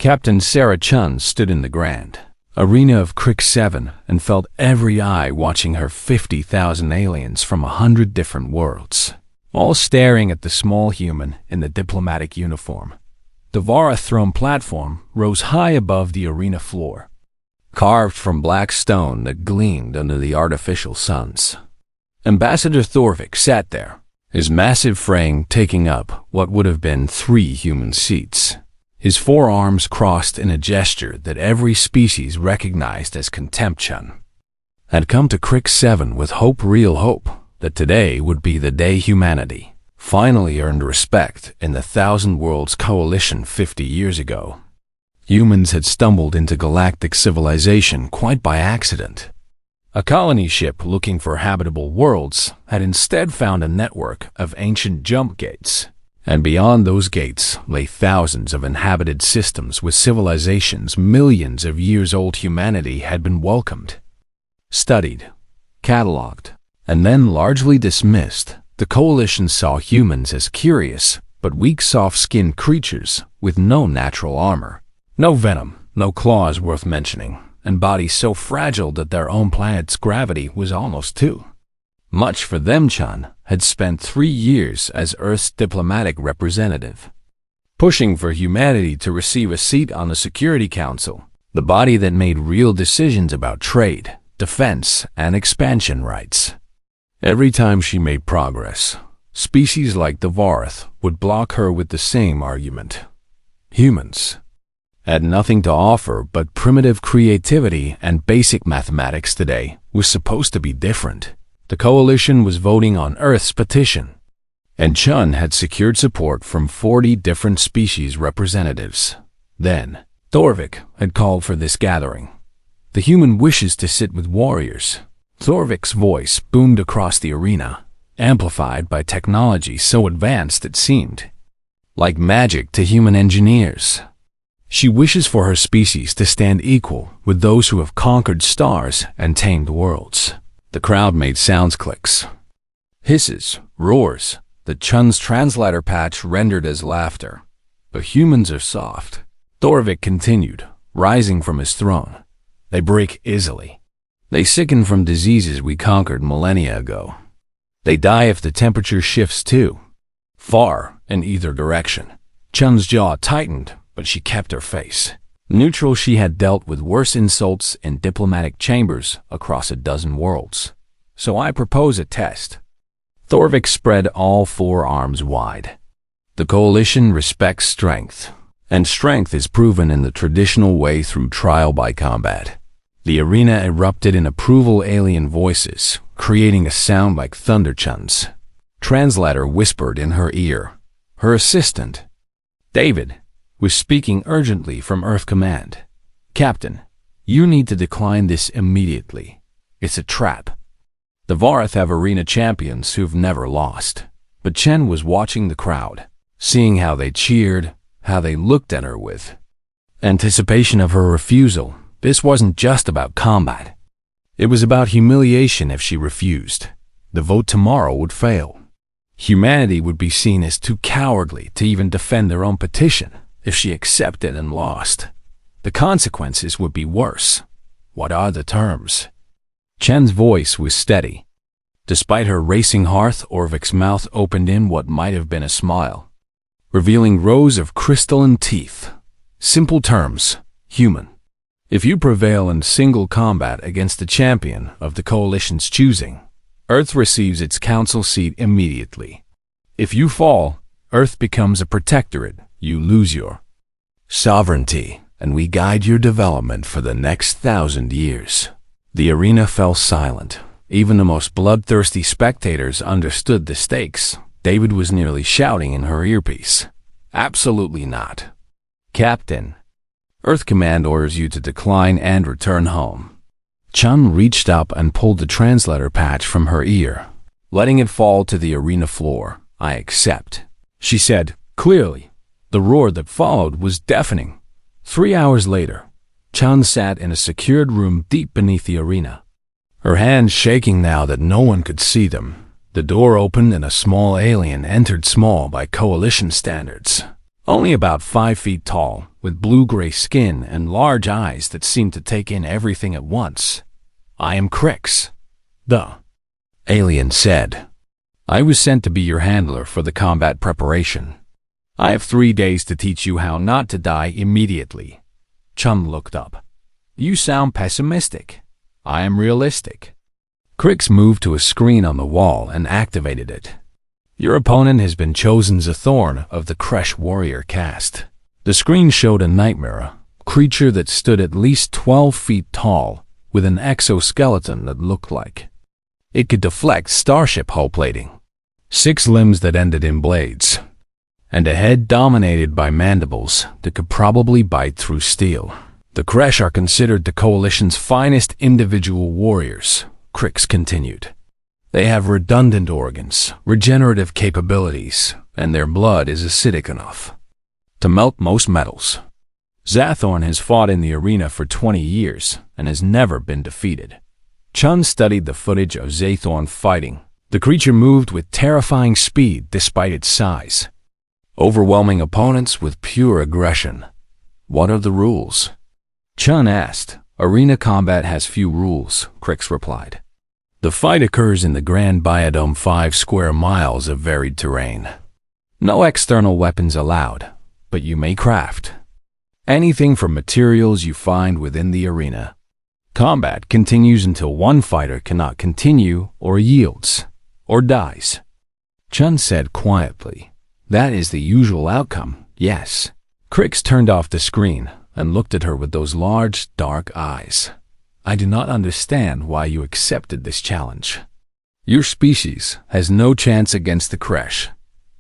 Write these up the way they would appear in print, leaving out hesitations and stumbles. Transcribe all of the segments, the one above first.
Captain Sarah Chun stood in the grand arena of Crick 7 and felt every eye watching her 50,000 aliens from 100 different worlds, all staring at the small human in the diplomatic uniform. The Vara throne platform rose high above the arena floor, carved from black stone that gleamed under the artificial suns. Ambassador Thorvik sat there, his massive frame taking up what would have been 3 human seats, his forearms crossed in a gesture that every species recognized as contemption. Had come to Crick 7 with hope, real hope, that today would be the day humanity finally earned respect in the Thousand Worlds Coalition 50 years ago. Humans had stumbled into galactic civilization quite by accident. A colony ship looking for habitable worlds had instead found a network of ancient jump gates, and beyond those gates lay thousands of inhabited systems with civilizations millions of years old. Humanity had been welcomed, studied, cataloged, and then largely dismissed. The Coalition saw humans as curious but weak, soft-skinned creatures with no natural armor, no venom, no claws worth mentioning, and bodies so fragile that their own planet's gravity was almost too much for them. Chun had spent 3 years as Earth's diplomatic representative, pushing for humanity to receive a seat on the Security Council, the body that made real decisions about trade, defense, and expansion rights. Every time she made progress, species like the Varath would block her with the same argument. Humans had nothing to offer but primitive creativity, and basic mathematics today was supposed to be different. The Coalition was voting on Earth's petition, and Chun had secured support from 40 different species representatives. Then, Thorvik had called for this gathering. The human wishes to sit with warriors. Thorvik's voice boomed across the arena, amplified by technology so advanced it seemed like magic to human engineers. She wishes for her species to stand equal with those who have conquered stars and tamed worlds. The crowd made sounds, clicks, hisses, roars, that Chun's translator patch rendered as laughter. But humans are soft, Thorvik continued, rising from his throne. They break easily. They sicken from diseases we conquered millennia ago. They die if the temperature shifts too far in either direction. Chun's jaw tightened, but she kept her face neutral. She had dealt with worse insults in diplomatic chambers across a dozen worlds. So I propose a test. Thorvik spread all 4 arms wide. The Coalition respects strength, and strength is proven in the traditional way through trial by combat. The arena erupted in approval. Alien voices, creating a sound like thunder. Chun's translator whispered in her ear. Her assistant, David, was speaking urgently from Earth Command. Captain, you need to decline this immediately. It's a trap. The Varath have arena champions who've never lost. But Chen was watching the crowd, seeing how they cheered, how they looked at her with anticipation of her refusal. This wasn't just about combat. It was about humiliation. If she refused, the vote tomorrow would fail. Humanity would be seen as too cowardly to even defend their own petition. If she accepted and lost, the consequences would be worse. What are the terms? Chen's voice was steady. Despite her racing heart, Orvik's mouth opened in what might have been a smile, revealing rows of crystalline teeth. Simple terms, human. If you prevail in single combat against a champion of the Coalition's choosing, Earth receives its council seat immediately. If you fall, Earth becomes a protectorate. You lose your sovereignty, and we guide your development for the next 1,000 years. The arena fell silent. Even the most bloodthirsty spectators understood the stakes. David was nearly shouting in her earpiece. Absolutely not. Captain, Earth Command orders you to decline and return home. Chun reached up and pulled the translator patch from her ear, letting it fall to the arena floor. I accept, she said, clearly. The roar that followed was deafening. 3 hours later, Chun sat in a secured room deep beneath the arena, her hands shaking now that no one could see them. The door opened and a small alien entered, small by Coalition standards. Only about 5 feet tall, with blue-gray skin and large eyes that seemed to take in everything at once. "I am Crix," the alien said. "I was sent to be your handler for the combat preparation. I have 3 days to teach you how not to die immediately." Chun looked up. "You sound pessimistic." "I am realistic." Crix moved to a screen on the wall and activated it. "Your opponent has been chosen as a Thorn of the Kresh Warrior caste." The screen showed a nightmare, creature that stood at least 12 feet tall, with an exoskeleton that looked like it could deflect starship hull plating, 6 limbs that ended in blades, and a head dominated by mandibles that could probably bite through steel. "The Kresh are considered the Coalition's finest individual warriors," Crix continued. "They have redundant organs, regenerative capabilities, and their blood is acidic enough to melt most metals. Zathorn has fought in the arena for 20 years and has never been defeated." Chun studied the footage of Zathorn fighting. The creature moved with terrifying speed despite its size, overwhelming opponents with pure aggression. "What are the rules?" Chun asked. "Arena combat has few rules," Crix replied. "The fight occurs in the Grand Biodome, 5 square miles of varied terrain. No external weapons allowed, but you may craft anything from materials you find within the arena. Combat continues until one fighter cannot continue or yields or dies." Chun said quietly. "That is the usual outcome, yes." Crix turned off the screen and looked at her with those large, dark eyes. "I do not understand why you accepted this challenge. Your species has no chance against the Kresh."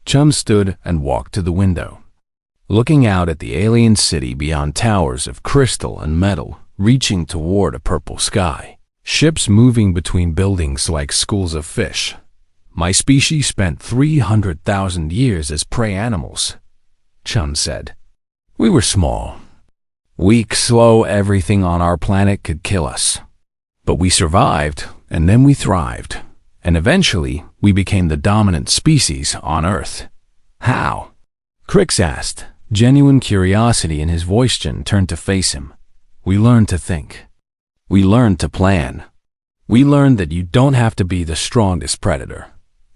Chun stood and walked to the window, looking out at the alien city beyond towers of crystal and metal, reaching toward a purple sky. Ships moving between buildings like schools of fish. "My species spent 300,000 years as prey animals," Chun said. "We were small, weak, slow. Everything on our planet could kill us. But we survived, and then we thrived. And eventually, we became the dominant species on Earth." "How?" Crix asked. Genuine curiosity in his voice. Chun turned to face him. "We learned to think. We learned to plan. We learned that you don't have to be the strongest predator.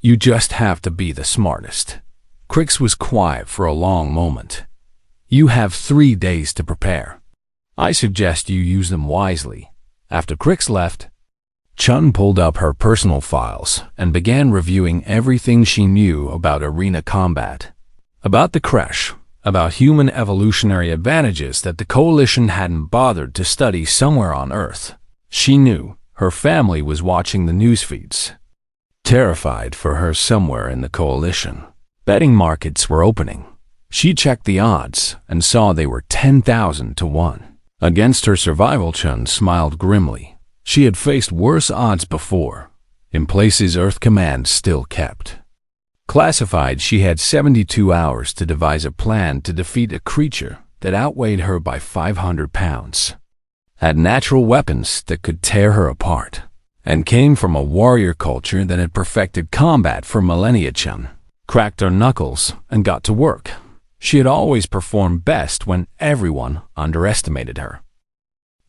You just have to be the smartest." Crix was quiet for a long moment. "You have 3 days to prepare. I suggest you use them wisely." After Crix left, Chun pulled up her personal files and began reviewing everything she knew about arena combat, about the Kresh, about human evolutionary advantages that the Coalition hadn't bothered to study somewhere on Earth. She knew her family was watching the news feeds, terrified for her somewhere in the Coalition. Betting markets were opening. She checked the odds and saw they were 10,000 to 1. Against her survival, Chun smiled grimly. She had faced worse odds before, in places Earth Command still kept. Classified, she had 72 hours to devise a plan to defeat a creature that outweighed her by 500 pounds, had natural weapons that could tear her apart, and came from a warrior culture that had perfected combat for millennia. Chun cracked her knuckles and got to work. She had always performed best when everyone underestimated her.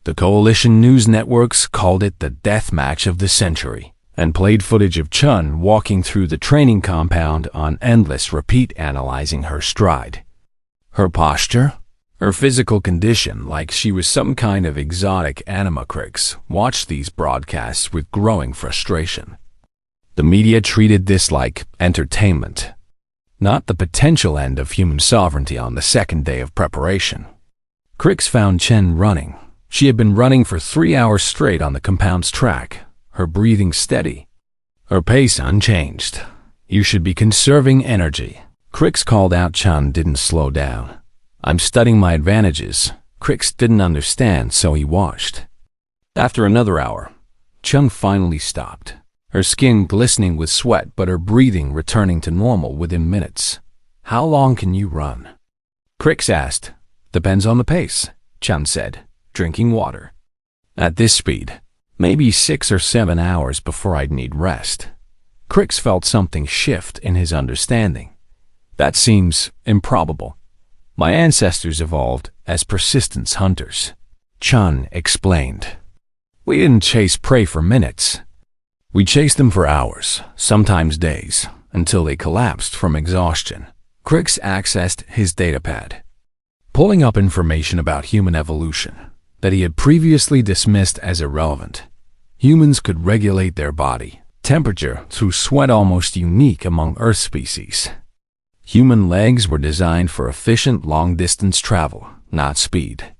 The Coalition news networks called it the death match of the century and played footage of Chun walking through the training compound on endless repeat, analyzing her stride, her posture, her physical condition like she was some kind of exotic animatrix. Watched these broadcasts with growing frustration. The media treated this like entertainment, not the potential end of human sovereignty. On the second day of preparation, Crix found Chen running. She had been running for 3 hours straight on the compound's track, her breathing steady, her pace unchanged. "You should be conserving energy," Crix called out. Chun didn't slow down. "I'm studying my advantages." Crix didn't understand, so he watched. After another hour, Chun finally stopped, her skin glistening with sweat but her breathing returning to normal within minutes. "How long can you run?" Crix asked. "Depends on the pace," Chun said, drinking water. "At this speed, maybe 6 or 7 hours before I'd need rest." Crix felt something shift in his understanding. "That seems improbable." My ancestors evolved as persistence hunters, Chun explained. We didn't chase prey for minutes. We chased them for hours, sometimes days, until they collapsed from exhaustion. Crix accessed his datapad, pulling up information about human evolution that he had previously dismissed as irrelevant. Humans could regulate their body temperature through sweat, almost unique among Earth species. Human legs were designed for efficient long-distance travel, not speed.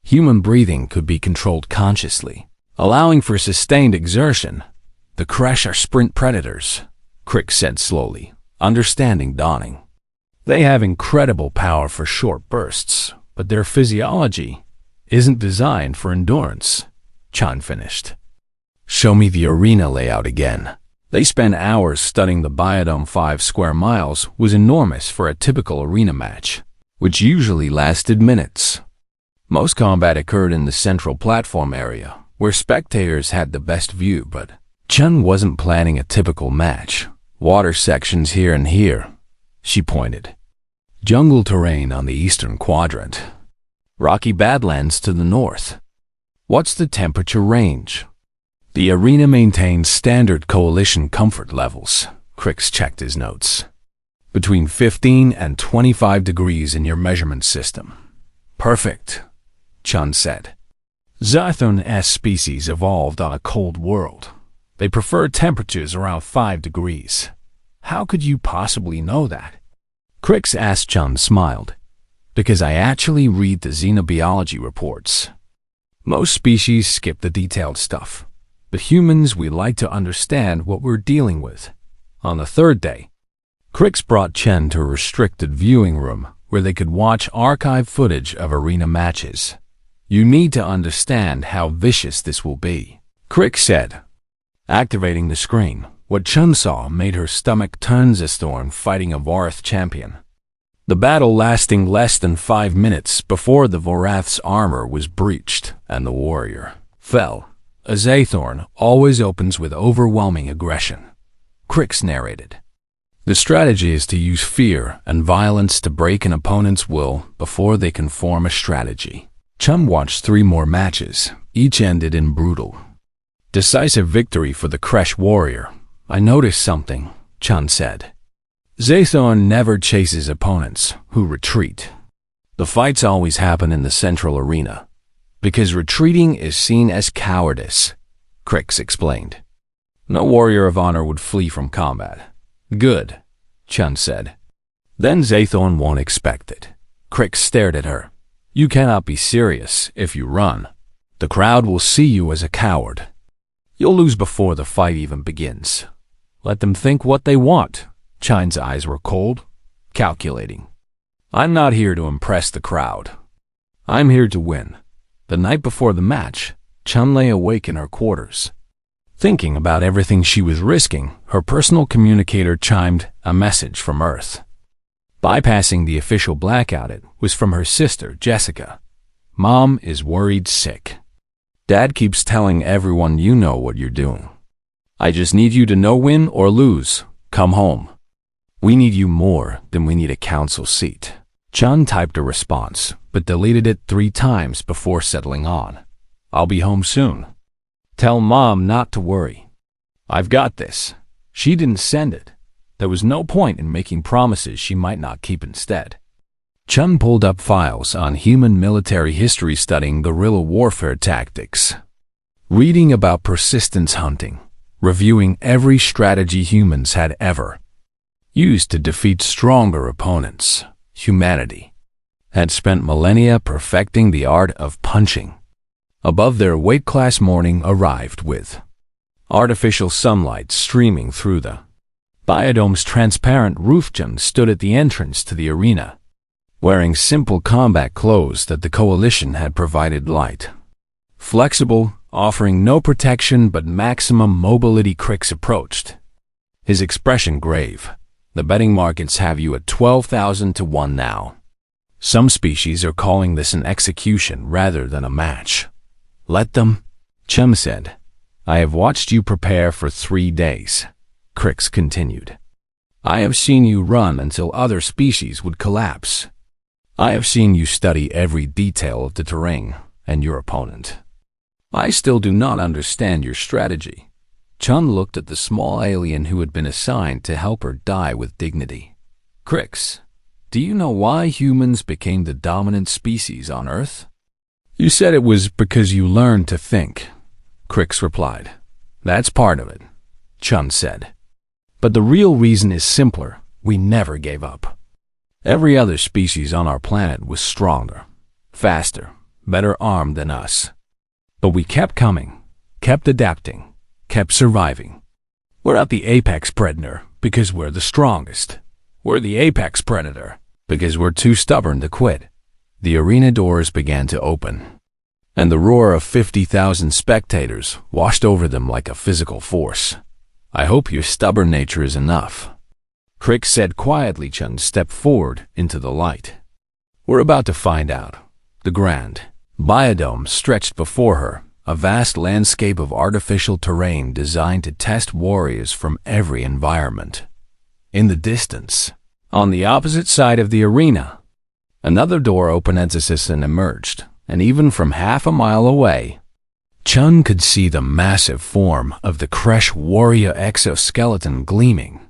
Human breathing could be controlled consciously, allowing for sustained exertion. The crash are sprint predators, Crix said slowly, understanding dawning. They have incredible power for short bursts, but their physiology isn't designed for endurance, Chun finished. Show me the arena layout again. They spent hours studying the biodome. 5 square miles was enormous for a typical arena match, which usually lasted minutes. Most combat occurred in the central platform area, where spectators had the best view, but Chun wasn't planning a typical match. Water sections here and here, she pointed. Jungle terrain on the eastern quadrant. Rocky badlands to the north. What's the temperature range? The arena maintains standard coalition comfort levels, Crix checked his notes. Between 15 and 25 degrees in your measurement system. Perfect, Chun said. Zython-S species evolved on a cold world. They prefer temperatures around 5 degrees. How could you possibly know that? Crix asked. Chun smiled. Because I actually read the xenobiology reports. Most species skip the detailed stuff, but humans, we like to understand what we're dealing with. On the 3rd day, Crix brought Chen to a restricted viewing room where they could watch archive footage of arena matches. You need to understand how vicious this will be, Crix said. Activating the screen, what Chun saw made her stomach turn. Zisthorn fighting a Vorath champion. The battle lasting less than 5 minutes before the Vorath's armor was breached and the warrior fell. A Zathorn always opens with overwhelming aggression, Crix narrated. The strategy is to use fear and violence to break an opponent's will before they can form a strategy. Chun watched 3 more matches, each ended in brutal, decisive victory for the Kresh warrior. I noticed something, Chun said. Zathorn never chases opponents who retreat. The fights always happen in the central arena, because retreating is seen as cowardice, Crix explained. No warrior of honor would flee from combat. Good, Chun said. Then Zathorn won't expect it. Crix stared at her. You cannot be serious if you run. The crowd will see you as a coward. You'll lose before the fight even begins. Let them think what they want. Chun's eyes were cold, calculating. I'm not here to impress the crowd. I'm here to win. The night before the match, Chun lay awake in her quarters. Thinking about everything she was risking, her personal communicator chimed a message from Earth. Bypassing the official blackout, it was from her sister, Jessica. Mom is worried sick. Dad keeps telling everyone you know what you're doing. I just need you to know, win or lose, come home. We need you more than we need a council seat. Chun typed a response, but deleted it 3 times before settling on. I'll be home soon. Tell Mom not to worry. I've got this. She didn't send it. There was no point in making promises she might not keep instead. Chun pulled up files on human military history, studying guerrilla warfare tactics, reading about persistence hunting, reviewing every strategy humans had ever used to defeat stronger opponents. Humanity had spent millennia perfecting the art of punching above their weight class. Morning arrived with artificial sunlight streaming through the biodome's transparent roof. Chun stood at the entrance to the arena, wearing simple combat clothes that the coalition had provided. Light, flexible, offering no protection but maximum mobility. Crix approached, his expression grave. The betting markets have you at 12,000 to 1 now. Some species are calling this an execution rather than a match. Let them, Chun said. I have watched you prepare for 3 days, Crix continued. I have seen you run until other species would collapse. I have seen you study every detail of the terrain and your opponent. I still do not understand your strategy." Chun looked at the small alien who had been assigned to help her die with dignity. "Crix, do you know why humans became the dominant species on Earth?" "You said it was because you learned to think," Crix replied. "That's part of it," Chun said. "But the real reason is simpler. We never gave up. Every other species on our planet was stronger, faster, better armed than us. But we kept coming, kept adapting, kept surviving. We're not the apex predator because we're the strongest. We're the apex predator because we're too stubborn to quit." The arena doors began to open, and the roar of 50,000 spectators washed over them like a physical force. "I hope your stubborn nature is enough," Crix said quietly. Chun stepped forward into the light. "We're about to find out." The grand biodome stretched before her, a vast landscape of artificial terrain designed to test warriors from every environment. In the distance, on the opposite side of the arena, another door opened as assassin emerged, and even from half a mile away, Chun could see the massive form of the Kresh warrior exoskeleton gleaming,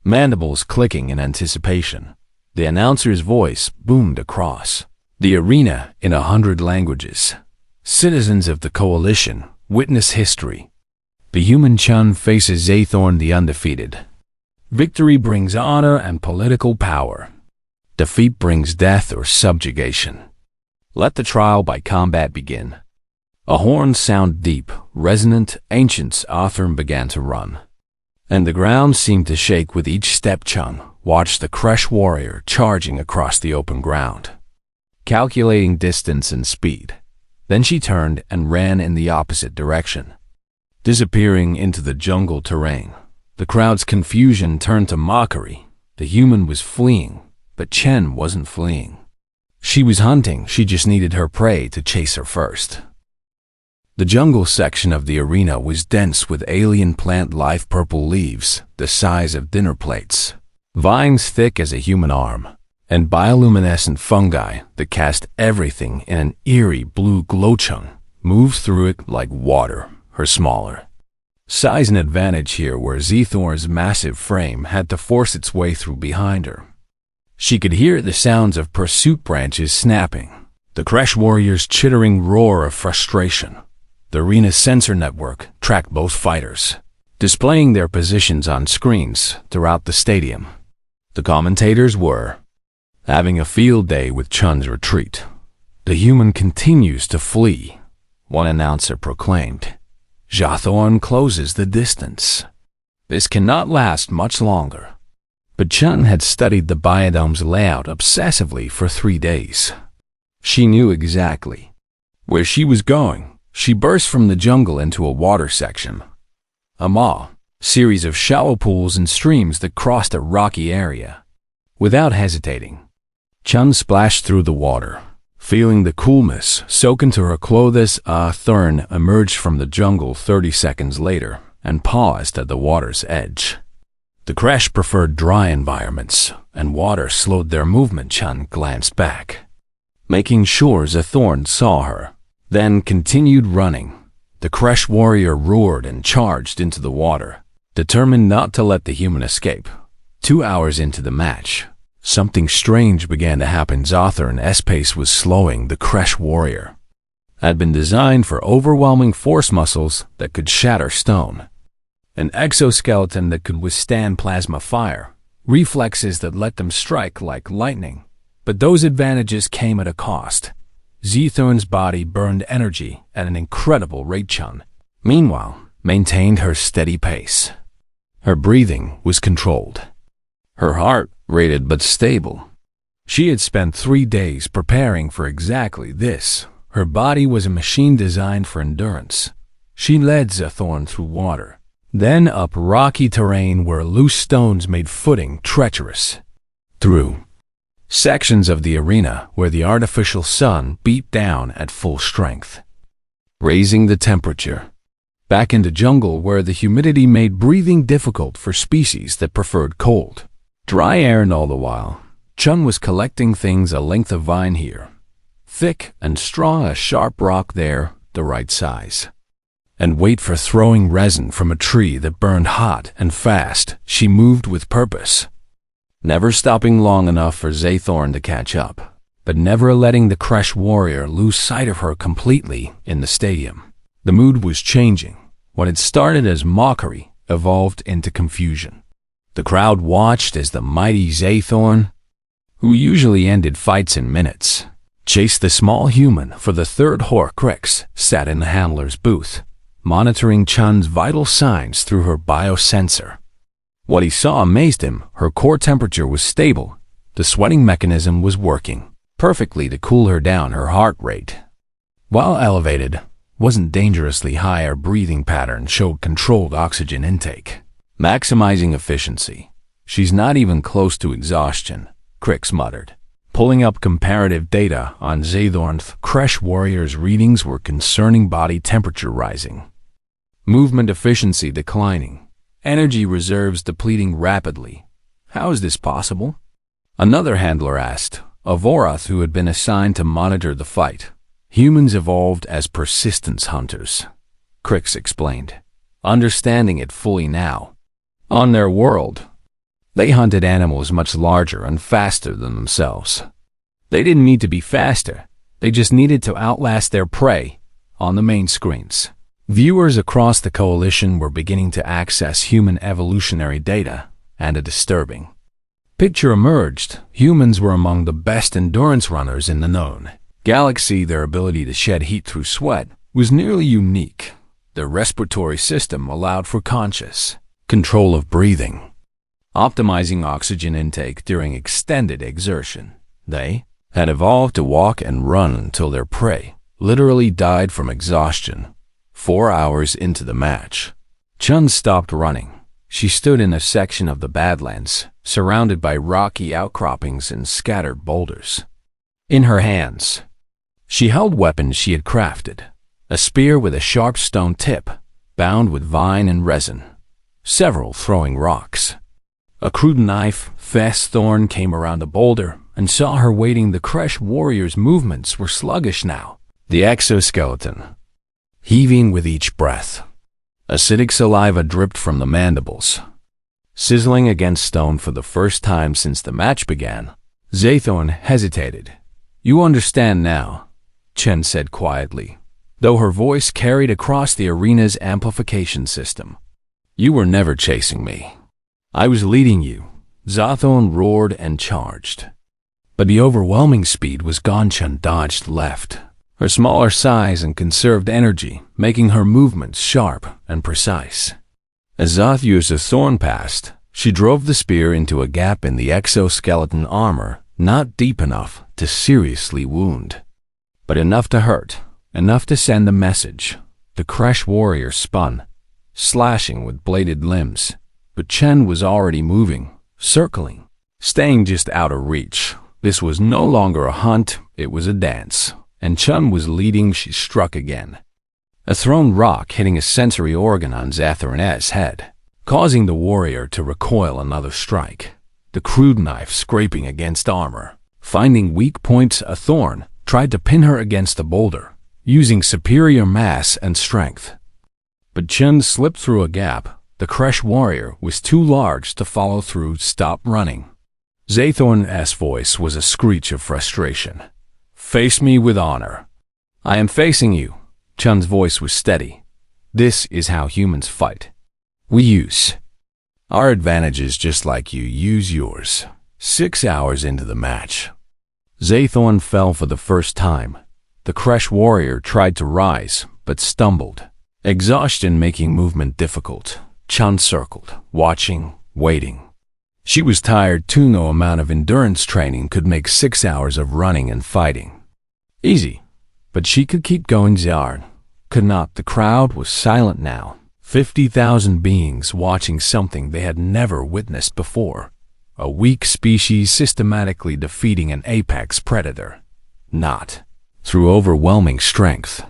mandibles clicking in anticipation. The announcer's voice boomed across the arena in 100 languages. "Citizens of the Coalition, witness history. The human Chun faces Zathorn the Undefeated. Victory brings honor and political power. Defeat brings death or subjugation. Let the trial by combat begin." A horn sounded deep, resonant, ancient. Othorn began to run, and the ground seemed to shake with each step. Chun watched the Kresh warrior charging across the open ground, calculating distance and speed. Then she turned and ran in the opposite direction, disappearing into the jungle terrain. The crowd's confusion turned to mockery. The human was fleeing, but Chen wasn't fleeing. She was hunting. She just needed her prey to chase her first. The jungle section of the arena was dense with alien plant life, purple leaves the size of dinner plates, vines thick as a human arm, and bioluminescent fungi that cast everything in an eerie blue glow. Chun moved through it like water, her smaller size an advantage here where Zathorn's massive frame had to force its way through behind her. She could hear the sounds of pursuit branches snapping, the Kresh warrior's chittering roar of frustration. The arena's sensor network tracked both fighters, displaying their positions on screens throughout the stadium. The commentators were having a field day with Chun's retreat. "The human continues to flee," one announcer proclaimed. "Zathorn closes the distance. This cannot last much longer." But Chun had studied the biodome's layout obsessively for 3 days. She knew exactly where she was going. She burst from the jungle into a water section, a series of shallow pools and streams that crossed a rocky area. Without hesitating, Chun splashed through the water, feeling the coolness soak into her clothes. Thurn emerged from the jungle 30 seconds later and paused at the water's edge. The Kresh preferred dry environments, and water slowed their movement. Chun glanced back, making sure Zathorn saw her, then continued running. The Kresh warrior roared and charged into the water, determined not to let the human escape. 2 hours into the match, something strange began to happen. Zathorn's pace was slowing. The Kresh warrior had been designed for overwhelming force, muscles that could shatter stone, an exoskeleton that could withstand plasma fire, reflexes that let them strike like lightning. But those advantages came at a cost. Zathorn's body burned energy at an incredible rate. Chun, meanwhile, maintained her steady pace. Her breathing was controlled, her heart rated but stable. She had spent 3 days preparing for exactly this. Her body was a machine designed for endurance. She led Zathorn through water, then up rocky terrain where loose stones made footing treacherous, through sections of the arena where the artificial sun beat down at full strength, raising the temperature, back into jungle where the humidity made breathing difficult for species that preferred cold, dry air. And all the while, Chun was collecting things a length of vine here, thick and strong, a sharp rock there, the right size. And wait for throwing resin from a tree that burned hot and fast. She moved with purpose, never stopping long enough for Zaythorn to catch up, but never letting the Kresh warrior lose sight of her completely in the stadium. The mood was changing. What had started as mockery evolved into confusion. The crowd watched as the mighty Zaythorn, who usually ended fights in minutes, chased the small human for the third Horcrux, sat in the handler's booth, monitoring Chun's vital signs through her biosensor. What he saw amazed him. Her core temperature was stable. The sweating mechanism was working perfectly to cool her down. Her heart rate, while elevated, wasn't dangerously high. Her breathing pattern showed controlled oxygen intake, maximizing efficiency. She's not even close to exhaustion, Crix muttered, pulling up comparative data on Zaythorn's Kresh warrior's readings were concerning body temperature rising, movement efficiency declining, energy reserves depleting rapidly. How is this possible? Another handler asked, a Vorath who had been assigned to monitor the fight. Humans evolved as persistence hunters, Crix explained, understanding it fully now. On their world, they hunted animals much larger and faster than themselves. They didn't need to be faster, they just needed to outlast their prey. On the main screens, viewers across the coalition were beginning to access human evolutionary data, and a disturbing picture emerged. Humans were among the best endurance runners in the known galaxy. Their ability to shed heat through sweat was nearly unique. Their respiratory system allowed for conscious control of breathing, optimizing oxygen intake during extended exertion. They had evolved to walk and run until their prey literally died from exhaustion. 4 hours into the match, Chun stopped running. She stood in a section of the Badlands, surrounded by rocky outcroppings and scattered boulders. In her hands, she held weapons she had crafted, a spear with a sharp stone tip, bound with vine and resin, several throwing rocks, a crude knife. Fast Thorn came around a boulder and saw her waiting. The Kresh warrior's movements were sluggish now, the exoskeleton heaving with each breath. Acidic saliva dripped from the mandibles, sizzling against stone for the first time since the match began. Zaythorn hesitated. You understand now, Chen said quietly, though her voice carried across the arena's amplification system. You were never chasing me. I was leading you. Zaythorn roared and charged. But the overwhelming speed was gone. Chen dodged left, her smaller size and conserved energy making her movements sharp and precise. As Zath's thorn passed, she drove the spear into a gap in the exoskeleton armor, not deep enough to seriously wound, but enough to hurt, enough to send a message. The Kresh warrior spun, slashing with bladed limbs, but Chen was already moving, circling, staying just out of reach. This was no longer a hunt, it was a dance, and Chen was leading. She struck again, a thrown rock hitting a sensory organ on Zathorn's head, causing the warrior to recoil. Another strike, the crude knife scraping against armor. Finding weak points, a thorn tried to pin her against the boulder, using superior mass and strength. But Chen slipped through a gap. The Kresh warrior was too large to follow through. Stop running. Zaythorn's voice was a screech of frustration. Face me with honor. I am facing you. Chun's voice was steady. This is how humans fight. We use our advantages just like you use yours. 6 hours into the match, Zaythorn fell for the first time. The Kresh warrior tried to rise, but stumbled, exhaustion making movement difficult. Chun circled, watching, waiting. She was tired too. No amount of endurance training could make 6 hours of running and fighting easy, but she could keep going. Zard could not. The crowd was silent now. 50,000 beings watching something they had never witnessed before. A weak species systematically defeating an apex predator. Not through overwhelming strength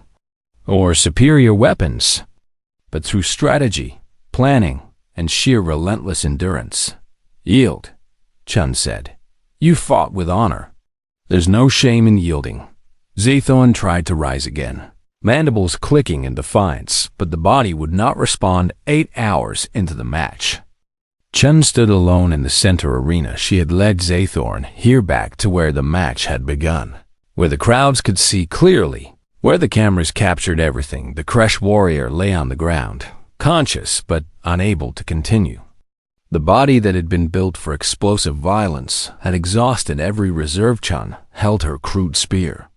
or superior weapons, but through strategy, planning, and sheer relentless endurance. Yield, Chun said. You fought with honor. There's no shame in yielding. Zathorn tried to rise again, mandibles clicking in defiance, but the body would not respond 8 hours into the match. Chun stood alone in the center arena. She had led Zathorn here back to where the match had begun, where the crowds could see clearly, where the cameras captured everything. The Kresh warrior lay on the ground, conscious but unable to continue. The body that had been built for explosive violence had exhausted every reserve. Chun held her crude spear.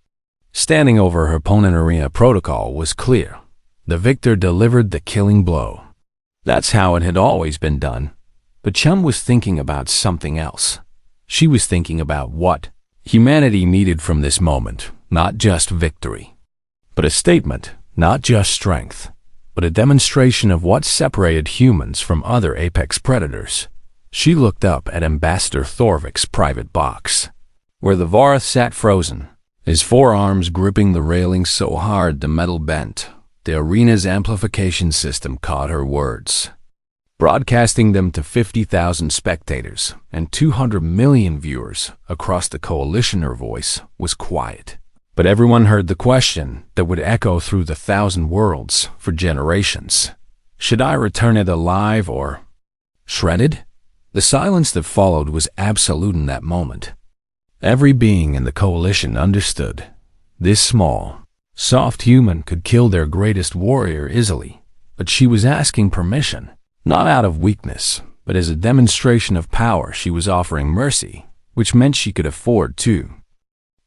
Standing over her opponent, arena protocol was clear. The victor delivered the killing blow. That's how it had always been done. But Chun was thinking about something else. She was thinking about what humanity needed from this moment, not just victory, but a statement, not just strength, but a demonstration of what separated humans from other apex predators. She looked up at Ambassador Thorvik's private box, where the Varth sat frozen, his forearms gripping the railing so hard the metal bent. The arena's amplification system caught her words, broadcasting them to 50,000 spectators and 200 million viewers across the coalition. Her voice was quiet, but everyone heard the question that would echo through the 1,000 worlds for generations. Should I return it alive or shredded? The silence that followed was absolute in that moment. Every being in the coalition understood. This small, soft human could kill their greatest warrior easily, but she was asking permission, not out of weakness, but as a demonstration of power. She was offering mercy, which meant she could afford to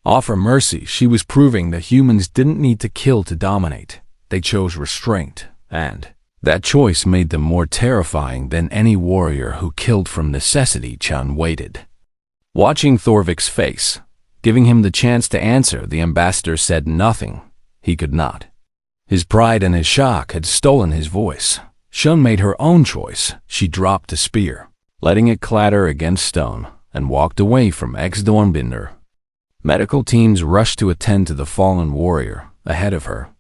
offer mercy. She was proving that humans didn't need to kill to dominate. They chose restraint, and that choice made them more terrifying than any warrior who killed from necessity. Chun waited, watching Thorvik's face, giving him the chance to answer. The ambassador said nothing. He could not. His pride and his shock had stolen his voice. Chun made her own choice. She dropped the spear, letting it clatter against stone, and walked away from ex-Dornbinder. Medical teams rushed to attend to the fallen warrior ahead of her.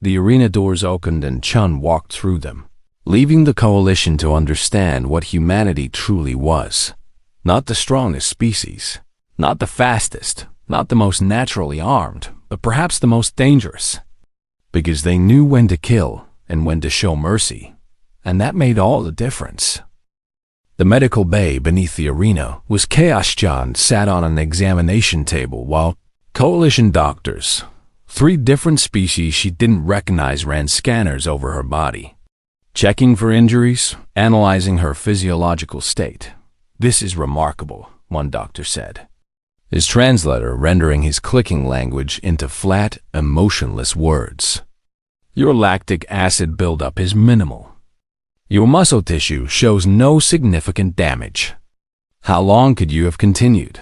The arena doors opened and Chun walked through them, leaving the coalition to understand what humanity truly was. Not the strongest species, not the fastest, not the most naturally armed, but perhaps the most dangerous. Because they knew when to kill and when to show mercy, and that made all the difference. The medical bay beneath the arena was chaos. Chun sat on an examination table while coalition doctors, 3 different species she didn't recognize, ran scanners over her body, checking for injuries, analyzing her physiological state. "This is remarkable," one doctor said, his translator rendering his clicking language into flat, emotionless words. "Your lactic acid buildup is minimal. Your muscle tissue shows no significant damage. How long could you have continued?"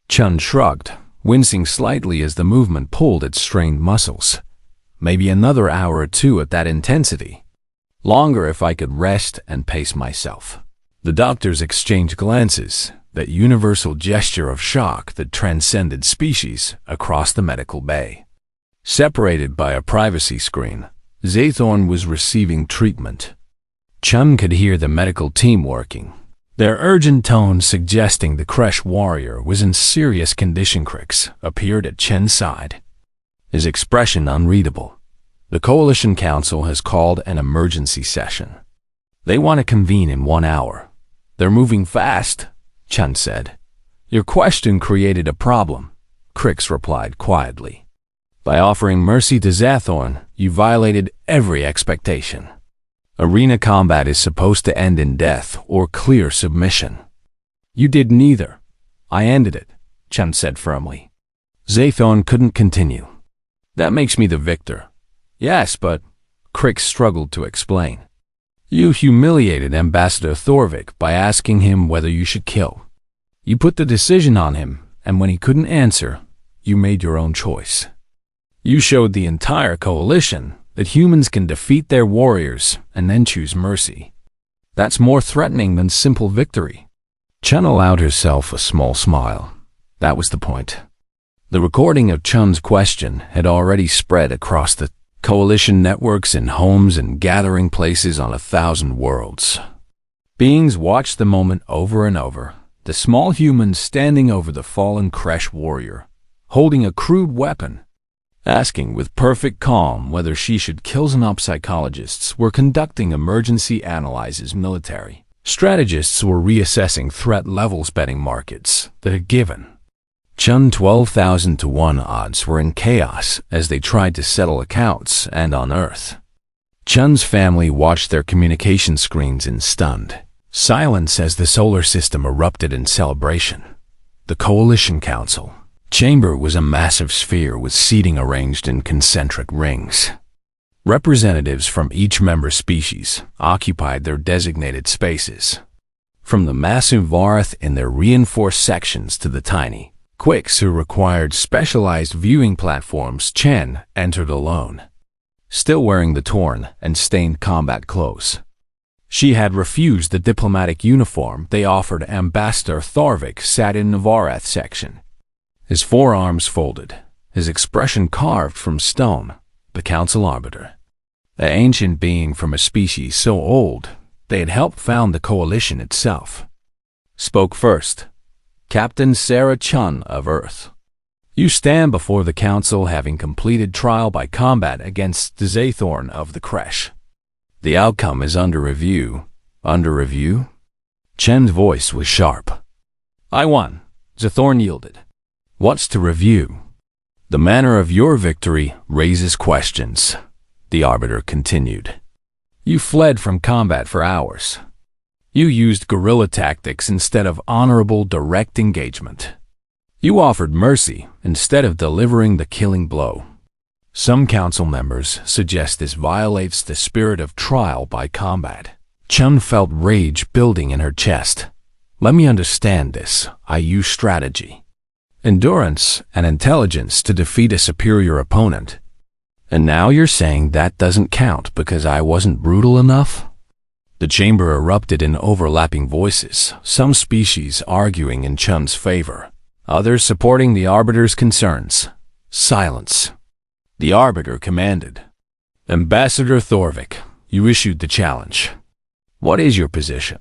Chun shrugged, wincing slightly as the movement pulled at strained muscles. "Maybe another hour or 2 at that intensity. Longer if I could rest and pace myself." The doctors exchanged glances, that universal gesture of shock that transcended species across the medical bay. Separated by a privacy screen, Zathorn was receiving treatment. Chun could hear the medical team working, their urgent tones suggesting the Kresh warrior was in serious condition. Krix appeared at Chen's side, his expression unreadable. "The Coalition Council has called an emergency session. They want to convene in 1 hour. They're moving fast," Chun said. "Your question created a problem," Krix replied quietly. "By offering mercy to Zathorn, you violated every expectation. Arena combat is supposed to end in death or clear submission. You did neither. I ended it," Chun said firmly. Zathorn couldn't continue. "That makes me the victor." "Yes, but," Krix struggled to explain, "you humiliated Ambassador Thorvik by asking him whether you should kill. You put the decision on him, and when he couldn't answer, you made your own choice. You showed the entire coalition that humans can defeat their warriors and then choose mercy. That's more threatening than simple victory." Chun allowed herself a small smile. That was the point. The recording of Chun's question had already spread across the coalition networks in homes and gathering places on 1,000 worlds. Beings watched the moment over and over, the small human standing over the fallen Kresh warrior, holding a crude weapon, asking with perfect calm whether she should kill. Psychologists were conducting emergency analyses. Military strategists were reassessing threat levels. Betting markets that had given Chun 12,000 to 1 odds were in chaos as they tried to settle accounts and unearth. Chun's family watched their communication screens in stunned silence as the solar system erupted in celebration. The Coalition Council chamber was a massive sphere with seating arranged in concentric rings. Representatives from each member species occupied their designated spaces. From the massive Varth in their reinforced sections to the tiny Quicks who required specialized viewing platforms, Chen entered alone, still wearing the torn and stained combat clothes. She had refused the diplomatic uniform they offered. Ambassador Thorvik sat in the Vareth section, his forearms folded, his expression carved from stone. The council arbiter, an ancient being from a species so old they had helped found the coalition itself, spoke first. Captain Sarah Chun of Earth, you stand before the council having completed trial by combat against the Zathorn of the Kresh. The outcome is under review. Under review? Chen's voice was sharp. I won. Zathorn yielded. What's to review? The manner of your victory raises questions, the arbiter continued. You fled from combat for hours. You used guerrilla tactics instead of honorable direct engagement. You offered mercy instead of delivering the killing blow. Some council members suggest this violates the spirit of trial by combat. Chun felt rage building in her chest. Let me understand this. I use strategy, endurance, and intelligence to defeat a superior opponent. And now you're saying that doesn't count because I wasn't brutal enough? The chamber erupted in overlapping voices, some species arguing in Chun's favor, others supporting the arbiter's concerns. Silence. The arbiter commanded. Ambassador Thorvik, you issued the challenge. What is your position?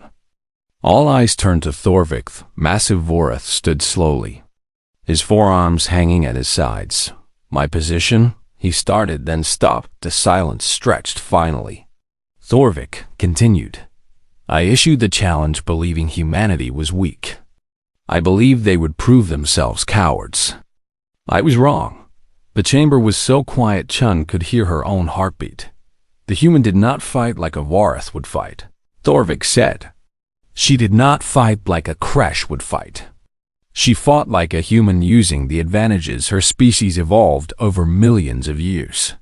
All eyes turned to Thorvik. Massive Voreth stood slowly, his forearms hanging at his sides. My position? He started, then stopped. The silence stretched finally. Thorvik continued. I issued the challenge believing humanity was weak. I believed they would prove themselves cowards. I was wrong. The chamber was so quiet Chun could hear her own heartbeat. The human did not fight like a Vareth would fight, Thorvik said. She did not fight like a Kresh would fight. She fought like a human using the advantages her species evolved over millions of years.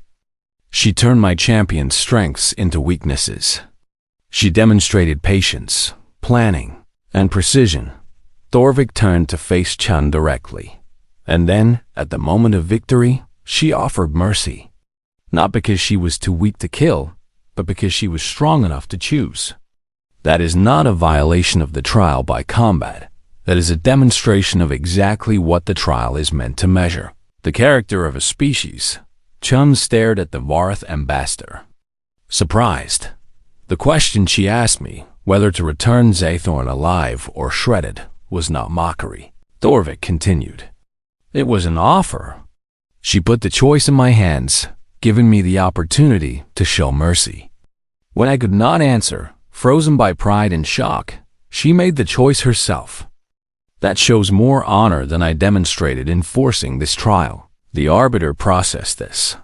She turned my champion's strengths into weaknesses. She demonstrated patience, planning, and precision. Thorvik turned to face Chun directly. And then, at the moment of victory, she offered mercy. Not because she was too weak to kill, but because she was strong enough to choose. That is not a violation of the trial by combat. That is a demonstration of exactly what the trial is meant to measure. The character of a species. Chun stared at the Vareth ambassador, surprised. The question she asked me, whether to return Zathorn alive or shredded, was not mockery. Thorvik continued. It was an offer. She put the choice in my hands, giving me the opportunity to show mercy. When I could not answer, frozen by pride and shock, she made the choice herself. That shows more honor than I demonstrated in forcing this trial. The arbiter processed this.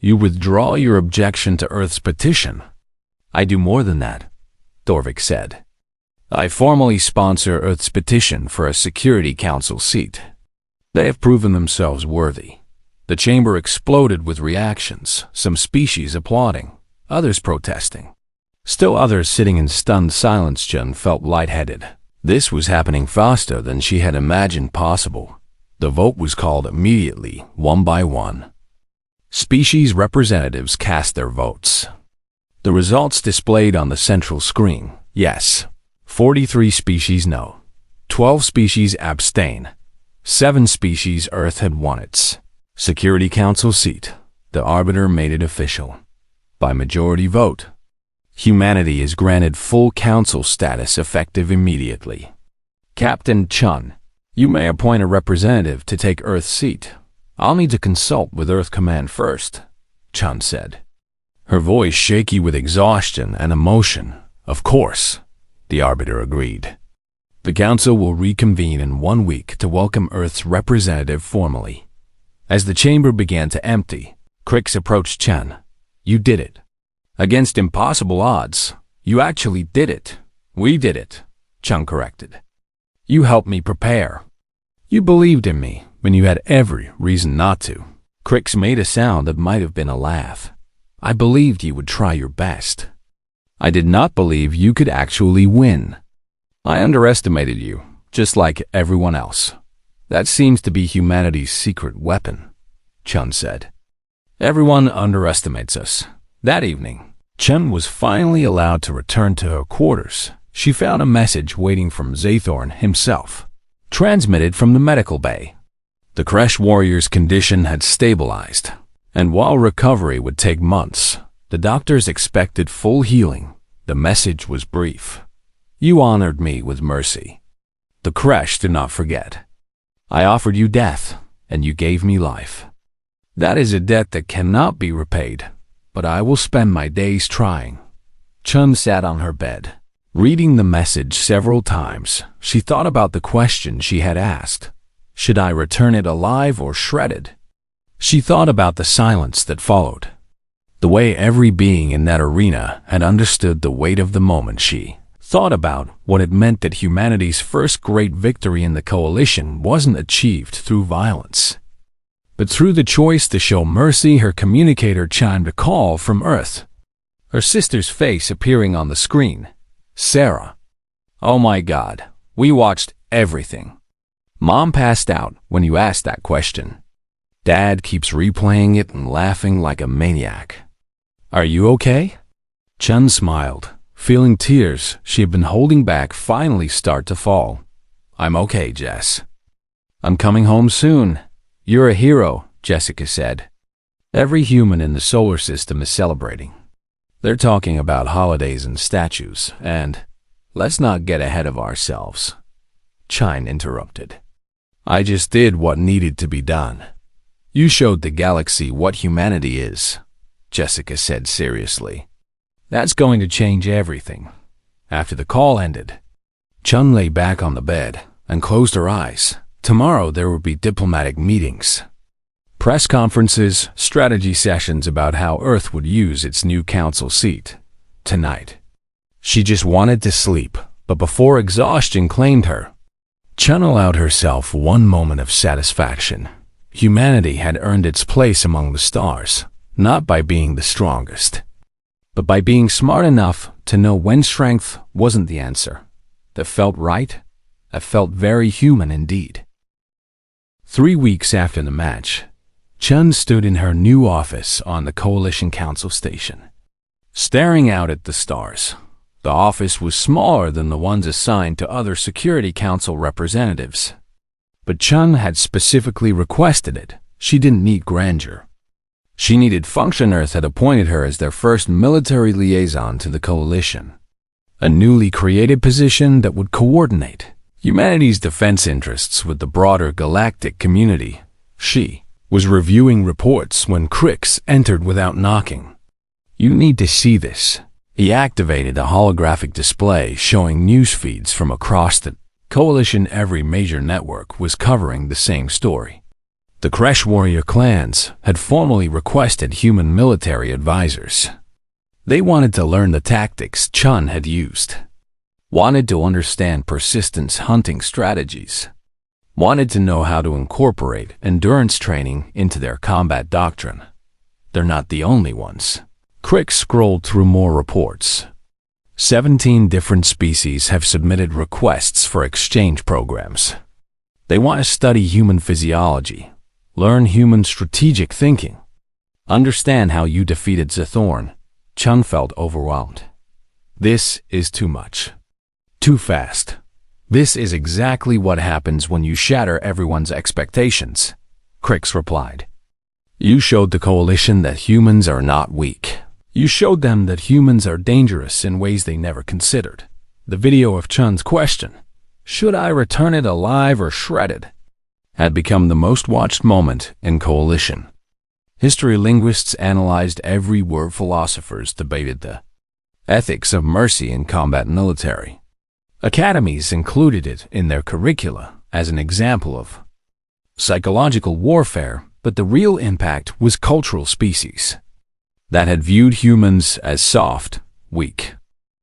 You withdraw your objection to Earth's petition. I do more than that, Thorvik said. I formally sponsor Earth's petition for a Security Council seat. They have proven themselves worthy. The chamber exploded with reactions, some species applauding, others protesting. Still others sitting in stunned silence. Chun felt lightheaded. This was happening faster than she had imagined possible. The vote was called immediately, one by one. Species representatives cast their votes. The results displayed on the central screen. Yes. 43 species no. 12 species abstain. 7 species Earth had won its Security Council seat. The arbiter made it official. By majority vote, humanity is granted full council status effective immediately. Captain Chun, you may appoint a representative to take Earth's seat. I'll need to consult with Earth Command first, Chun said, her voice shaky with exhaustion and emotion. Of course, the Arbiter agreed. The Council will reconvene in 1 week to welcome Earth's representative formally. As the chamber began to empty, Crix approached Chun. You did it. Against impossible odds, you actually did it. We did it, Chun corrected. You helped me prepare. You believed in me when you had every reason not to. Crix made a sound that might have been a laugh. I believed you would try your best. I did not believe you could actually win. I underestimated you, just like everyone else. That seems to be humanity's secret weapon, Chun said. Everyone underestimates us. That evening, Chun was finally allowed to return to her quarters. She found a message waiting from Zathorn himself, transmitted from the medical bay. The Kresh warrior's condition had stabilized, and while recovery would take months, the doctors expected full healing. The message was brief. You honored me with mercy. The Kresh did not forget. I offered you death, and you gave me life. That is a debt that cannot be repaid, but I will spend my days trying. Chun sat on her bed, reading the message several times. She thought about the question she had asked. Should I return it alive or shredded? She thought about the silence that followed. The way every being in that arena had understood the weight of the moment. She thought about what it meant that humanity's first great victory in the Coalition wasn't achieved through violence, but through the choice to show mercy. Her communicator chimed a call from Earth, her sister's face appearing on the screen. Sarah. Oh my God, we watched everything. Mom passed out when you asked that question. Dad keeps replaying it and laughing like a maniac. Are you okay? Chun smiled, feeling tears she had been holding back finally start to fall. I'm okay, Jess. I'm coming home soon. You're a hero, Jessica said. Every human in the solar system is celebrating. They're talking about holidays and statues, and let's not get ahead of ourselves. Chine interrupted. I just did what needed to be done. You showed the galaxy what humanity is, Jessica said seriously. That's going to change everything. After the call ended, Chun lay back on the bed and closed her eyes. Tomorrow there would be diplomatic meetings, press conferences, strategy sessions about how Earth would use its new council seat. Tonight, she just wanted to sleep, but before exhaustion claimed her, Chun allowed herself one moment of satisfaction. Humanity had earned its place among the stars, not by being the strongest, but by being smart enough to know when strength wasn't the answer. That felt right. That felt very human indeed. 3 weeks after the match, Chun stood in her new office on the Coalition Council station, staring out at the stars. The office was smaller than the ones assigned to other Security Council representatives, but Chun had specifically requested it. She didn't need grandeur. She needed function. Earth had appointed her as their first military liaison to the Coalition, a newly created position that would coordinate humanity's defense interests with the broader galactic community. She was reviewing reports when Crix entered without knocking. You need to see this. He activated a holographic display showing news feeds from across the Coalition. Every major network was covering the same story. The Kresh warrior clans had formally requested human military advisors. They wanted to learn the tactics Chun had used, wanted to understand persistence hunting strategies, wanted to know how to incorporate endurance training into their combat doctrine. They're not the only ones. Crick scrolled through more reports. 17 different species have submitted requests for exchange programs. They want to study human physiology, learn human strategic thinking, understand how you defeated Zathorn. Chun felt overwhelmed. This is too much. Too fast. This is exactly what happens when you shatter everyone's expectations, Crix replied. You showed the Coalition that humans are not weak. You showed them that humans are dangerous in ways they never considered. The video of Chun's question, "Should I return it alive or shredded?" had become the most watched moment in Coalition. History linguists analyzed every word. Philosophers debated the ethics of mercy in combat military. Academies included it in their curricula as an example of psychological warfare, but the real impact was cultural species that had viewed humans as soft, weak,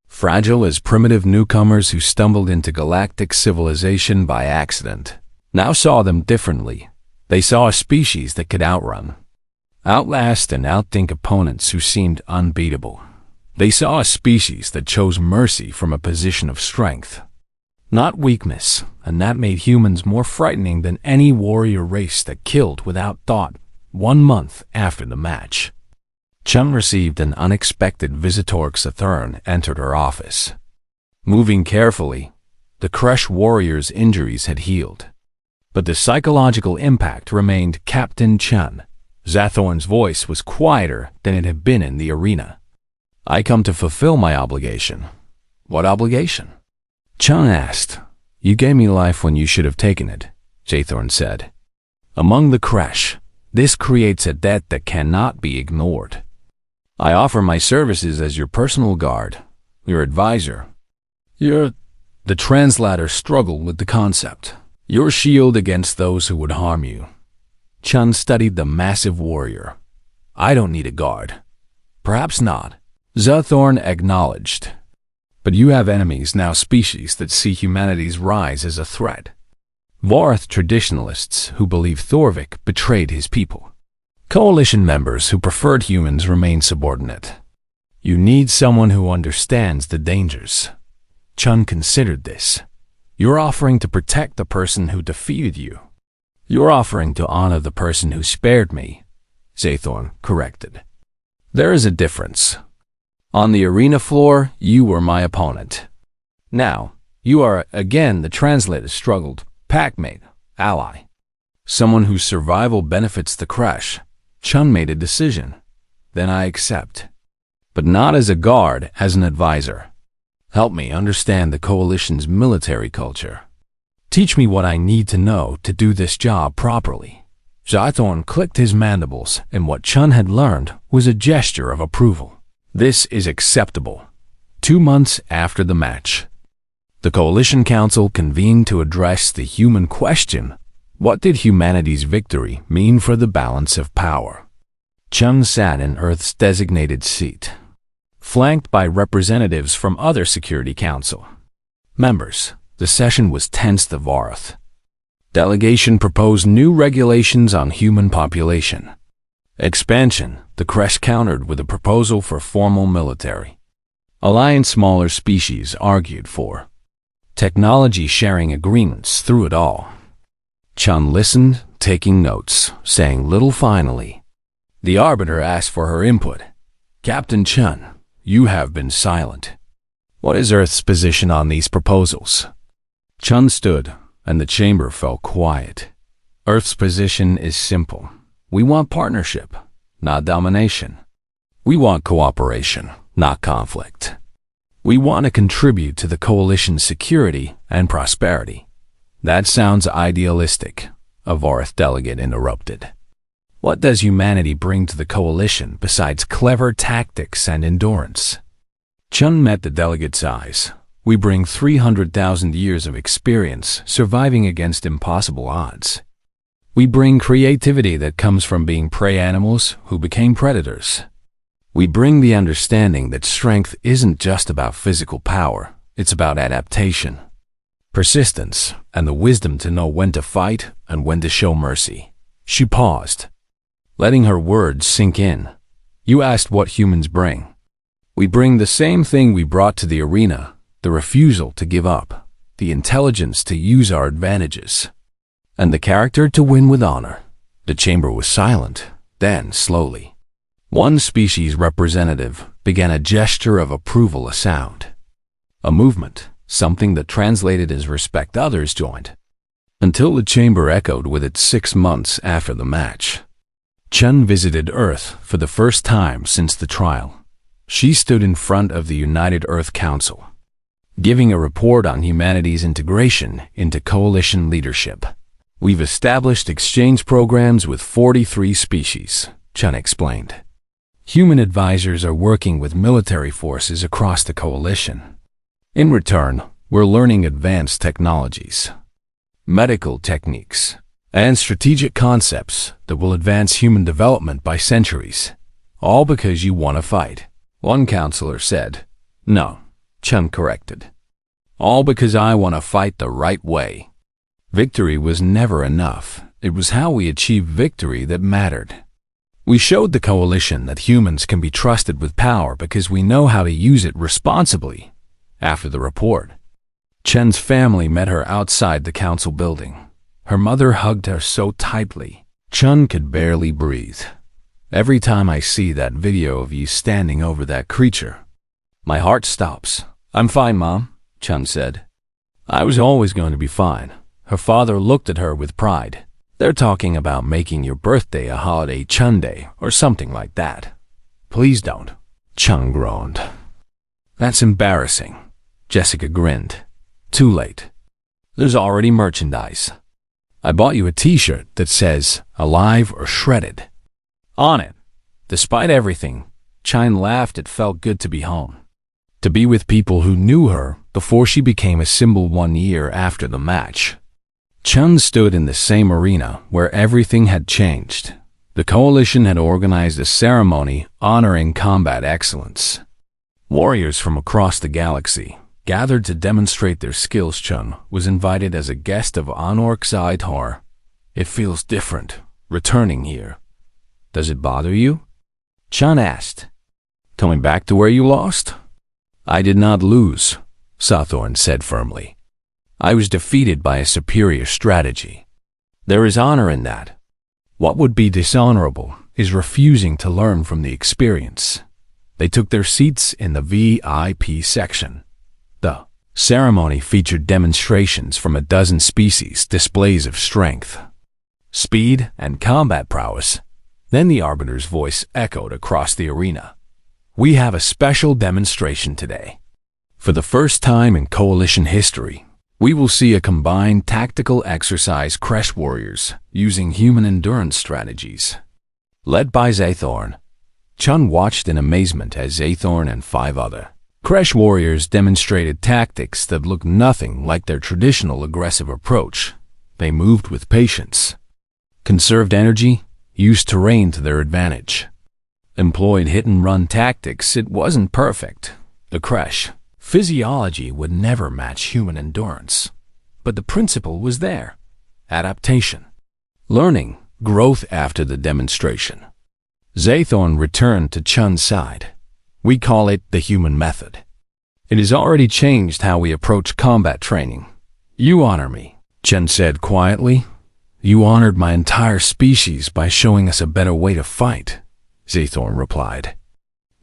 fragile as primitive newcomers who stumbled into galactic civilization by accident. Now saw them differently. They saw a species that could outrun, outlast, and outthink opponents who seemed unbeatable. They saw a species that chose mercy from a position of strength, not weakness, and that made humans more frightening than any warrior race that killed without thought. 1 month after the match, Chun received an unexpected visit. Sathurn entered her office. Moving carefully, the Kresh warrior's injuries had healed, but the psychological impact remained. "Captain Chun." Zathorn's voice was quieter than it had been in the arena. "I come to fulfill my obligation." "What obligation?" Chun asked. "You gave me life when you should have taken it," Zathorn said. "Among the Kresh, this creates a debt that cannot be ignored. I offer my services as your personal guard, your advisor. The translator struggled with the concept. Your shield against those who would harm you." Chun studied the massive warrior. "I don't need a guard." "Perhaps not," Zathorn acknowledged. "But you have enemies now, species that see humanity's rise as a threat. Vorath traditionalists who believe Thorvik betrayed his people. Coalition members who preferred humans remain subordinate. You need someone who understands the dangers." Chun considered this. "You're offering to protect the person who defeated you." "You're offering to honor the person who spared me," Zathorn corrected. "There is a difference. On the arena floor, you were my opponent. Now, you are again," the translator struggled, "packmate, ally. Someone whose survival benefits the Kresh." Chun made a decision. "Then I accept. But not as a guard, as an advisor. Help me understand the Coalition's military culture. Teach me what I need to know to do this job properly." Zathorn clicked his mandibles, and what Chun had learned was a gesture of approval. "This is acceptable." 2 months after the match, the Coalition Council convened to address the human question: what did humanity's victory mean for the balance of power? Chun sat in Earth's designated seat, flanked by representatives from other Security Council members. The session was tense. The Vorath delegation proposed new regulations on human population expansion. The Kresh countered with a proposal for formal military alliance. Smaller species argued for technology sharing agreements. Through it all, Chun listened, taking notes, saying little. Finally, the Arbiter asked for her input. "Captain Chun, you have been silent. What is Earth's position on these proposals?" Chun stood, and the chamber fell quiet. "Earth's position is simple. We want partnership, not domination. We want cooperation, not conflict. We want to contribute to the Coalition's security and prosperity." "That sounds idealistic," a Vorath delegate interrupted. "What does humanity bring to the Coalition besides clever tactics and endurance?" Chun met the delegate's eyes. "We bring 300,000 years of experience surviving against impossible odds. We bring creativity that comes from being prey animals who became predators. We bring the understanding that strength isn't just about physical power, it's about adaptation, persistence, and the wisdom to know when to fight and when to show mercy." She paused, letting her words sink in. "You asked what humans bring. We bring the same thing we brought to the arena: the refusal to give up, the intelligence to use our advantages, and the character to win with honor." The chamber was silent. Then, slowly, one species representative began a gesture of approval. A sound, a movement, something that translated as respect. Others joined, until the chamber echoed with it. 6 months after the match, Chun visited Earth for the first time since the trial. She stood in front of the United Earth Council. giving a report on humanity's integration into coalition leadership. We've established exchange programs with 43 species, Chun explained. Human advisors are working with military forces across the coalition. In return, we're learning advanced technologies, medical techniques, and strategic concepts that will advance human development by centuries. All because you want to fight, one counselor said. No, Chun corrected. All because I want to fight the right way. Victory was never enough. It was how we achieved victory that mattered. We showed the coalition that humans can be trusted with power because we know how to use it responsibly. After the report, Chen's family met her outside the council building. Her mother hugged her so tightly, Chun could barely breathe. Every time I see that video of you standing over that creature, my heart stops. I'm fine, Mom, Chun said. I was always going to be fine. Her father looked at her with pride. They're talking about making your birthday a holiday Chun Day or something like that. Please don't, Chun groaned. That's embarrassing, Jessica grinned. Too late. There's already merchandise. I bought you a t-shirt that says, Alive or Shredded, on it. Despite everything, Chun laughed. It felt good to be home. To be with people who knew her before she became a symbol 1 year after the match. Chun stood in the same arena where everything had changed. The coalition had organized a ceremony honoring combat excellence. Warriors from across the galaxy gathered to demonstrate their skills. Chun was invited as a guest of honor. It feels different, returning here. Does it bother you? Chun asked. Coming back to where you lost? I did not lose, Sawthorne said firmly. I was defeated by a superior strategy. There is honor in that. What would be dishonorable is refusing to learn from the experience. They took their seats in the VIP section. The ceremony featured demonstrations from a dozen species, displays of strength, speed, and combat prowess. Then the Arbiter's voice echoed across the arena. We have a special demonstration today. For the first time in Coalition history, we will see a combined tactical exercise Kresh warriors using human endurance strategies. Led by Zathorn, Chun watched in amazement as Zathorn and 5 other Kresh warriors demonstrated tactics that looked nothing like their traditional aggressive approach. They moved with patience, conserved energy, used terrain to their advantage, employed hit-and-run tactics. It wasn't perfect. The Kresh physiology would never match human endurance. But the principle was there. Adaptation, learning, growth. After the demonstration, Zathorn returned to Chun's side. We call it the human method. It has already changed how we approach combat training. You honor me, Chun said quietly. You honored my entire species by showing us a better way to fight, Zathorn replied.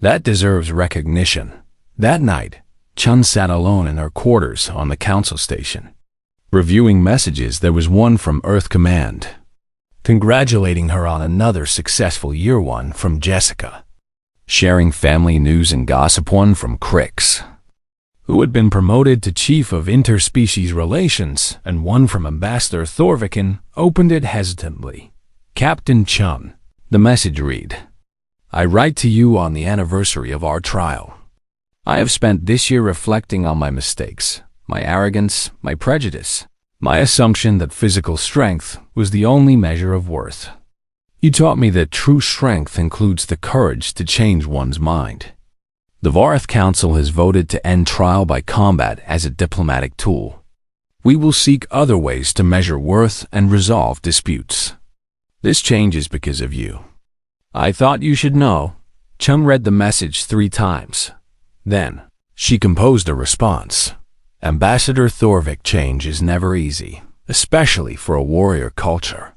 That deserves recognition. That night, Chun sat alone in her quarters on the council station. Reviewing messages, there was one from Earth Command, congratulating her on another successful year. One from Jessica, sharing family news and gossip. One from Crix, who had been promoted to Chief of Interspecies Relations, and one from Ambassador Thorvikin. Opened it hesitantly. Captain Chun. The message read, I write to you on the anniversary of our trial. I have spent this year reflecting on my mistakes, my arrogance, my prejudice, my assumption that physical strength was the only measure of worth. You taught me that true strength includes the courage to change one's mind. The Vorath Council has voted to end trial by combat as a diplomatic tool. We will seek other ways to measure worth and resolve disputes. This change is because of you. I thought you should know. Chun read the message 3 times. Then, she composed a response. Ambassador Thorvik, change is never easy, especially for a warrior culture.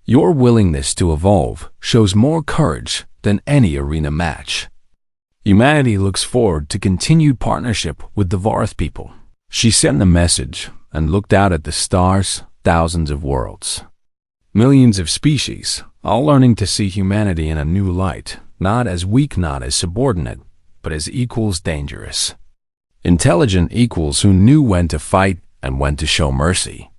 Your willingness to evolve shows more courage than any arena match. Humanity looks forward to continued partnership with the Vorath people. She sent the message and looked out at the stars, thousands of worlds, millions of species, all learning to see humanity in a new light, not as weak, not as subordinate, but as equals dangerous. Intelligent equals who knew when to fight and when to show mercy.